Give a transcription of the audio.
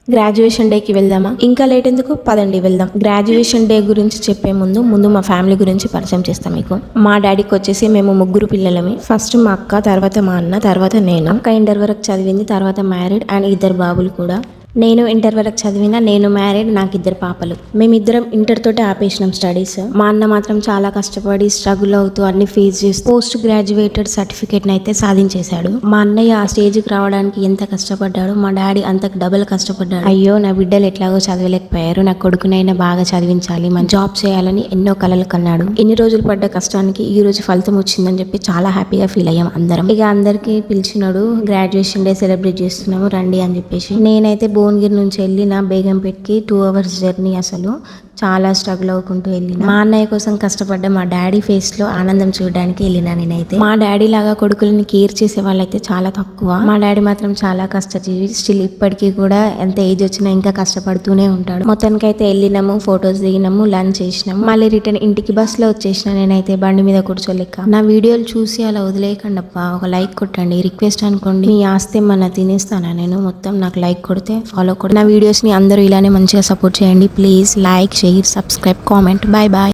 Graduation డేకి వెళ్దామా? ఇంకా లేట్ ఎందుకు, పదండి వెళ్దాం. గ్రాడ్యుయేషన్ డే గురించి చెప్పే ముందు మా ఫ్యామిలీ గురించి పరిచయం చేస్తాం మీకు. మా డాడీకి వచ్చేసి మేము ముగ్గురు పిల్లలమి. ఫస్ట్ మా అక్క, తర్వాత మా అన్న, తర్వాత నేను. అక్క ఇంటర్ వరకు చదివింది, తర్వాత మ్యారీడ్ అండ్ 2 బాబులు కూడా. నేను ఇంటర్ వరకు చదివిన, నేను మ్యారీడ్, నాకు 2 పాపలు. మేమిద్దరం ఇంటర్ తోటి ఆపేసినాం స్టడీస్. మా అన్న మాత్రం చాలా కష్టపడి స్ట్రగుల్ అవుతూ అన్ని ఫేస్ చేస్తూ పోస్ట్ గ్రాడ్యుయేటెడ్ సర్టిఫికేట్ అయితే సాధించేశాడు. మా అన్నయ్య ఆ స్టేజ్కి రావడానికి ఎంత కష్టపడ్డాడు, మా డాడీ అంతకు డబుల్ కష్టపడ్డాడు. అయ్యో నా బిడ్డలు ఎట్లాగో చదవలేకపోయారు, నా కొడుకునైనా బాగా చదివించాలి, మన జాబ్ చేయాలని ఎన్నో కలలు కన్నాడు. ఇన్ని రోజులు పడ్డ కష్టానికి ఈ రోజు ఫలితం వచ్చిందని చెప్పి చాలా హ్యాపీగా ఫీల్ అయ్యాం అందరం. ఇక అందరికి పిలిచినాడు, గ్రాడ్యుయేషన్ డే సెలబ్రేట్ చేస్తున్నాము రండి అని చెప్పేసి. నేనైతే భువనగిరి నుంచి వెళ్ళిన బేగంపేట్కి 2 hours జర్నీ. అసలు చాలా స్ట్రగుల్ అవ్వకుంటూ వెళ్ళిన. మా అన్నయ్య కోసం కష్టపడ్డ మా డాడీ ఫేస్ లో ఆనందం చూడడానికి వెళ్ళినా నేనైతే. మా డాడీ లాగా కొడుకులని కేర్ చేసే వాళ్ళైతే చాలా తక్కువ. మా డాడీ మాత్రం చాలా కష్టజీవి. స్టిల్ ఇప్పటికీ కూడా ఎంత ఏజ్ వచ్చినా ఇంకా కష్టపడుతూనే ఉంటాడు. మొత్తానికి అయితే వెళ్ళినాము, ఫొటోస్ దిగినాము, లంచ్ చేసినాము, మళ్ళీ రిటర్న్ ఇంటికి బస్ లో వచ్చేసిన. నేనైతే బండి మీద కూర్చోలేక. నా వీడియోలు చూసి అలా వదిలేయకండి అబ్బా, ఒక లైక్ కొట్టండి, రిక్వెస్ట్ అనుకోండి. మీ ఆస్తే మన తినేస్తానా నేను మొత్తం? నాకు లైక్ కొడితే ఫాలో కొడితే నా వీడియోస్ ని అందరూ ఇలానే మంచిగా సపోర్ట్ చేయండి please. Like, share, subscribe, comment. Bye bye.